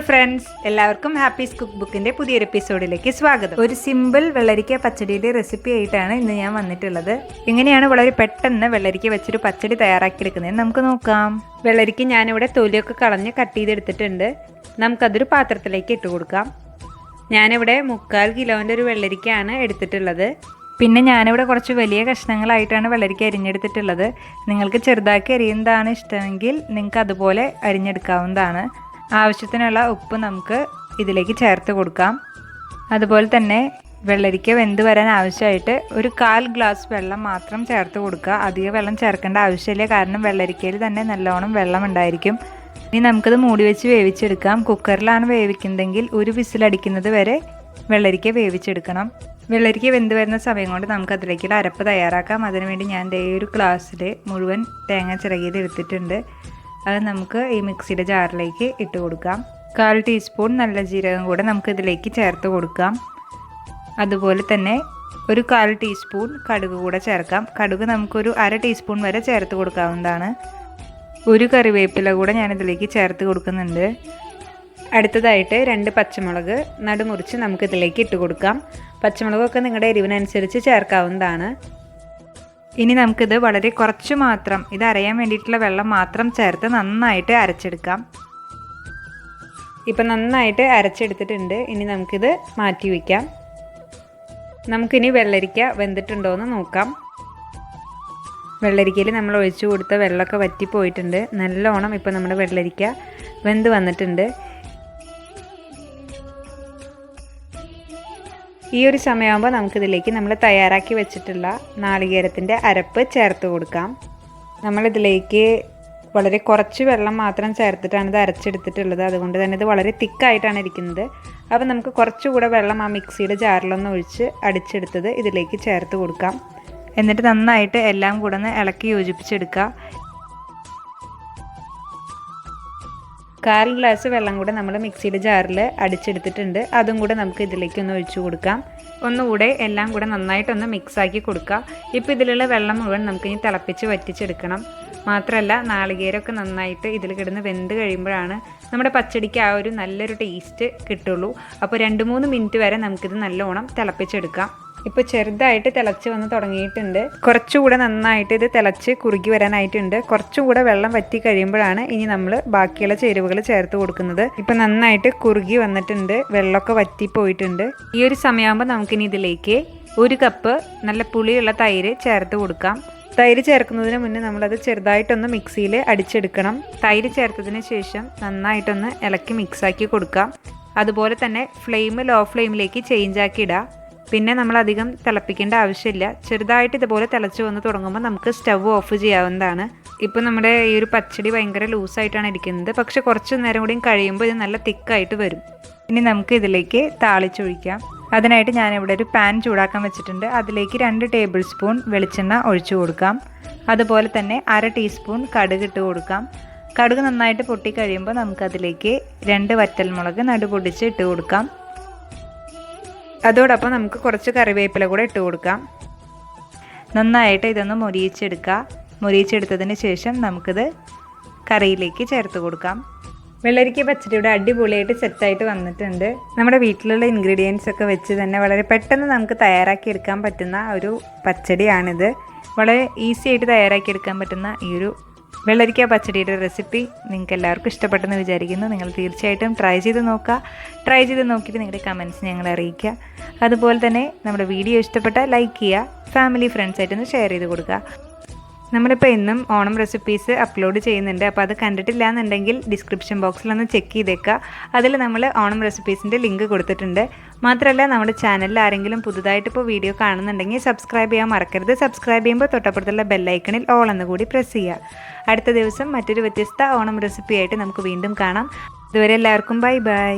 Friends, എല്ലാവർക്കും ഹാപ്പീസ് cook ബുക്കിൻ്റെ പുതിയൊരു എപ്പിസോഡിലേക്ക് സ്വാഗതം. ഒരു സിമ്പിൾ വെള്ളരിക്ക പച്ചടിയുടെ റെസിപ്പി ആയിട്ടാണ് ഇന്ന് ഞാൻ വന്നിട്ടുള്ളത്. എങ്ങനെയാണ് വളരെ പെട്ടെന്ന് വെള്ളരിക്ക വെച്ചൊരു പച്ചടി തയ്യാറാക്കിയെടുക്കുന്നതെന്ന് നമുക്ക് നോക്കാം. വെള്ളരിക്ക ഞാനിവിടെ തൊലിയൊക്കെ കളഞ്ഞ് കട്ട് ചെയ്തെടുത്തിട്ടുണ്ട്. നമുക്കതൊരു പാത്രത്തിലേക്ക് ഇട്ട് കൊടുക്കാം. ഞാനിവിടെ 3/4 കിലോൻ്റെ ഒരു വെള്ളരിക്കയാണ് എടുത്തിട്ടുള്ളത്. പിന്നെ ഞാനിവിടെ കുറച്ച് വലിയ കഷ്ണങ്ങളായിട്ടാണ് വെള്ളരിക്ക അരിഞ്ഞെടുത്തിട്ടുള്ളത്. നിങ്ങൾക്ക് ചെറുതാക്കി അരിയുന്നതാണ് ഇഷ്ടമെങ്കിൽ നിങ്ങൾക്ക് അതുപോലെ അരിഞ്ഞെടുക്കാവുന്നതാണ്. ആവശ്യത്തിനുള്ള ഉപ്പ് നമുക്ക് ഇതിലേക്ക് ചേർത്ത് കൊടുക്കാം. അതുപോലെ തന്നെ വെള്ളരിക്ക വെന്ത് വരാൻ ആവശ്യമായിട്ട് ഒരു 1/4 ഗ്ലാസ് വെള്ളം മാത്രം ചേർത്ത് കൊടുക്കുക. അധികം വെള്ളം ചേർക്കേണ്ട ആവശ്യമില്ല, കാരണം വെള്ളരിക്കയിൽ തന്നെ നല്ലോണം വെള്ളം ഉണ്ടായിരിക്കും. ഇനി നമുക്കത് മൂടി വെച്ച് വേവിച്ചെടുക്കാം. കുക്കറിലാണ് വേവിക്കുന്നതെങ്കിൽ ഒരു വിസിലടിക്കുന്നത് വരെ വെള്ളരിക്ക വേവിച്ചെടുക്കണം. വെള്ളരിക്ക വെന്ത് വരുന്ന സമയം കൊണ്ട് നമുക്ക് അതിലേക്കുള്ള അരപ്പ് തയ്യാറാക്കാം. അതിനുവേണ്ടി ഞാൻ ഒരു ഗ്ലാസ്സിൽ മുഴുവൻ തേങ്ങ ചിരകിയത് എടുത്തിട്ടുണ്ട്. അത് നമുക്ക് ഈ മിക്സിയുടെ ജാറിലേക്ക് ഇട്ട് കൊടുക്കാം. 1/4 ടീസ്പൂൺ നല്ല ജീരകം കൂടെ നമുക്ക് ഇതിലേക്ക് ചേർത്ത് കൊടുക്കാം. അതുപോലെ തന്നെ ഒരു 1/4 ടീസ്പൂൺ കടുക് കൂടെ ചേർക്കാം. കടുക് നമുക്കൊരു 1/2 ടീസ്പൂൺ വരെ ചേർത്ത് കൊടുക്കാവുന്നതാണ്. ഒരു കറിവേപ്പില കൂടെ ഞാനിതിലേക്ക് ചേർത്ത് കൊടുക്കുന്നുണ്ട്. അടുത്തതായിട്ട് 2 പച്ചമുളക് നടുമുറിച്ച് നമുക്കിതിലേക്ക് ഇട്ട് കൊടുക്കാം. പച്ചമുളകൊക്കെ നിങ്ങളുടെ എരിവിനനുസരിച്ച് ചേർക്കാവുന്നതാണ്. ഇനി നമുക്കിത് വളരെ കുറച്ച് മാത്രം, ഇത് അരയാൻ വേണ്ടിയിട്ടുള്ള വെള്ളം മാത്രം ചേർത്ത് നന്നായിട്ട് അരച്ചെടുക്കാം. ഇപ്പം നന്നായിട്ട് അരച്ചെടുത്തിട്ടുണ്ട്. ഇനി നമുക്കിത് മാറ്റി വയ്ക്കാം. നമുക്കിനി വെള്ളരിക്ക വെന്തിട്ടുണ്ടോ എന്ന് നോക്കാം. വെള്ളരിക്കയിൽ നമ്മൾ ഒഴിച്ചു കൊടുത്ത വെള്ളമൊക്കെ വറ്റിപ്പോയിട്ടുണ്ട്. നല്ലോണം ഇപ്പോൾ നമ്മുടെ വെള്ളരിക്ക വെന്ത് വന്നിട്ടുണ്ട്. ഈ ഒരു സമയമാകുമ്പോൾ നമുക്കിതിലേക്ക് നമ്മൾ തയ്യാറാക്കി വെച്ചിട്ടുള്ള നാളികേരത്തിൻ്റെ അരപ്പ് ചേർത്ത് കൊടുക്കാം. നമ്മളിതിലേക്ക് വളരെ കുറച്ച് വെള്ളം മാത്രം ചേർത്തിട്ടാണ് ഇത് അരച്ചെടുത്തിട്ടുള്ളത്. അതുകൊണ്ട് തന്നെ ഇത് വളരെ തിക്കായിട്ടാണ് ഇരിക്കുന്നത്. അപ്പോൾ നമുക്ക് കുറച്ചുകൂടെ വെള്ളം ആ മിക്സിയുടെ ജാറിലൊന്ന് ഒഴിച്ച് അടിച്ചെടുത്തത് ഇതിലേക്ക് ചേർത്ത് കൊടുക്കാം. എന്നിട്ട് നന്നായിട്ട് എല്ലാം കൂടെ ഒന്ന് ഇളക്കി യോജിപ്പിച്ചെടുക്കുക. 1/4 ഗ്ലാസ് വെള്ളം കൂടെ നമ്മൾ മിക്സിയുടെ ജാറിൽ അടിച്ചെടുത്തിട്ടുണ്ട്. അതും കൂടെ നമുക്ക് ഇതിലേക്ക് ഒന്ന് ഒഴിച്ചു കൊടുക്കാം. ഒന്നുകൂടെ എല്ലാം കൂടെ നന്നായിട്ടൊന്ന് മിക്സാക്കി കൊടുക്കുക. ഇപ്പോൾ ഇതിലുള്ള വെള്ളം മുഴുവൻ നമുക്കിനി തിളപ്പിച്ച് വറ്റിച്ചെടുക്കണം. മാത്രമല്ല നാളികേരമൊക്കെ നന്നായിട്ട് ഇതിൽ കിടന്ന് വെന്ത് കഴിയുമ്പോഴാണ് നമ്മുടെ പച്ചടിക്ക് ആ ഒരു നല്ലൊരു ടേസ്റ്റ് കിട്ടുള്ളൂ. അപ്പോൾ 2-3 മിനിറ്റ് വരെ നമുക്കിത് നല്ലോണം തിളപ്പിച്ചെടുക്കാം. ഇപ്പോൾ ചെറുതായിട്ട് തിളച്ച് വന്ന് തുടങ്ങിയിട്ടുണ്ട്. കുറച്ചുകൂടെ നന്നായിട്ട് ഇത് തിളച്ച് കുറുകി വരാനായിട്ടുണ്ട്. കുറച്ചുകൂടെ വെള്ളം വറ്റി കഴിയുമ്പോഴാണ് ഇനി നമ്മൾ ബാക്കിയുള്ള ചേരുവകൾ ചേർത്ത് കൊടുക്കുന്നത്. ഇപ്പോൾ നന്നായിട്ട് കുറുകി വന്നിട്ടുണ്ട്, വെള്ളമൊക്കെ വറ്റിപ്പോയിട്ടുണ്ട്. ഈ ഒരു സമയമാകുമ്പോൾ നമുക്കിനി ഇതിലേക്ക് 1 കപ്പ് നല്ല പുളിയുള്ള തൈര് ചേർത്ത് കൊടുക്കാം. തൈര് ചേർക്കുന്നതിന് മുന്നേ നമ്മളത് ചെറുതായിട്ടൊന്ന് മിക്സിയിൽ അടിച്ചെടുക്കണം. തൈര് ചേർത്തതിന് ശേഷം നന്നായിട്ടൊന്ന് ഇളക്കി മിക്സാക്കി കൊടുക്കാം. അതുപോലെ തന്നെ ഫ്ലെയിം ലോ ഫ്ലെയിമിലേക്ക് ചേഞ്ച് ആക്കി ഇടുക. പിന്നെ നമ്മൾ അധികം തിളപ്പിക്കേണ്ട ആവശ്യമില്ല. ചെറുതായിട്ട് ഇതുപോലെ തിളച്ച് വന്ന് തുടങ്ങുമ്പോൾ നമുക്ക് സ്റ്റവ് ഓഫ് ചെയ്യാവുന്നതാണ്. ഇപ്പോൾ നമ്മുടെ ഈ ഒരു പച്ചടി ഭയങ്കര ലൂസായിട്ടാണ് ഇരിക്കുന്നത്. പക്ഷേ കുറച്ച് നേരം കൂടിയും കഴിയുമ്പോൾ ഇത് നല്ല തിക്കായിട്ട് വരും. ഇനി നമുക്ക് ഇതിലേക്ക് താളിച്ചൊഴിക്കാം. അതിനായിട്ട് ഞാനിവിടെ ഒരു പാൻ ചൂടാക്കാൻ വെച്ചിട്ടുണ്ട്. അതിലേക്ക് 2 ടേബിൾ സ്പൂൺ വെളിച്ചെണ്ണ ഒഴിച്ചു കൊടുക്കാം. അതുപോലെ തന്നെ 1/2 ടീസ്പൂൺ കടുക് ഇട്ട് കൊടുക്കാം. കടുക് നന്നായിട്ട് പൊട്ടിക്കഴിയുമ്പോൾ നമുക്കതിലേക്ക് 2 വറ്റൽമുളക് നടുപൊടിച്ച് ഇട്ട് കൊടുക്കാം. അതോടൊപ്പം നമുക്ക് കുറച്ച് കറിവേപ്പില കൂടെ ഇട്ട് കൊടുക്കാം. നന്നായിട്ട് ഇതൊന്ന് മൊരിയിച്ചെടുക്കുക. മൊരിയിച്ചെടുത്തതിന് ശേഷം നമുക്കിത് കറിയിലേക്ക് ചേർത്ത് കൊടുക്കാം. വെള്ളരിക്ക പച്ചടിയുടെ അടിപൊളിയായിട്ട് സെറ്റായിട്ട് വന്നിട്ടുണ്ട്. നമ്മുടെ വീട്ടിലുള്ള ഇൻഗ്രീഡിയൻസ് ഒക്കെ വെച്ച് തന്നെ വളരെ പെട്ടെന്ന് നമുക്ക് തയ്യാറാക്കിയെടുക്കാൻ പറ്റുന്ന ഒരു പച്ചടിയാണിത്. വളരെ ഈസി ആയിട്ട് തയ്യാറാക്കിയെടുക്കാൻ പറ്റുന്ന ഈ ഒരു വെള്ളരിക്ക പച്ചടിയുടെ റെസിപ്പി നിങ്ങൾക്ക് എല്ലാവർക്കും ഇഷ്ടപ്പെട്ടെന്ന് വിചാരിക്കുന്നു. നിങ്ങൾ തീർച്ചയായിട്ടും ട്രൈ ചെയ്ത് നോക്കുക. ട്രൈ ചെയ്ത് നോക്കിയിട്ട് നിങ്ങളുടെ കമൻറ്റ്സ് ഞങ്ങളെ അറിയിക്കുക. അതുപോലെ തന്നെ നമ്മുടെ വീഡിയോ ഇഷ്ടപ്പെട്ടാൽ ലൈക്ക് ചെയ്യുക. ഫാമിലി ഫ്രണ്ട്സായിട്ടൊന്ന് ഷെയർ ചെയ്ത് കൊടുക്കുക. നമ്മളിപ്പോൾ എന്നും ഓണം റെസിപ്പീസ് അപ്ലോഡ് ചെയ്യുന്നുണ്ട്. അപ്പോൾ അത് കണ്ടിട്ടില്ല എന്നുണ്ടെങ്കിൽ ഡിസ്ക്രിപ്ഷൻ ബോക്സിലൊന്ന് ചെക്ക് ചെയ്തേക്കുക. അതിൽ നമ്മൾ ഓണം റെസിപ്പീസിൻ്റെ ലിങ്ക് കൊടുത്തിട്ടുണ്ട്. മാത്രമല്ല നമ്മുടെ ചാനലിൽ ആരെങ്കിലും പുതുതായിട്ട് ഇപ്പോൾ വീഡിയോ കാണുന്നുണ്ടെങ്കിൽ സബ്സ്ക്രൈബ് ചെയ്യാൻ മറക്കരുത്. സബ്സ്ക്രൈബ് ചെയ്യുമ്പോൾ തൊട്ടപ്പുറത്തുള്ള ബെല്ലൈക്കണിൽ ഓൾ എന്ന് കൂടി പ്രസ് ചെയ്യുക. അടുത്ത ദിവസം മറ്റൊരു വ്യത്യസ്ത ഓണം റെസിപ്പി ആയിട്ട് നമുക്ക് വീണ്ടും കാണാം. ഇതുവരെ എല്ലാവർക്കും ബൈ ബൈ.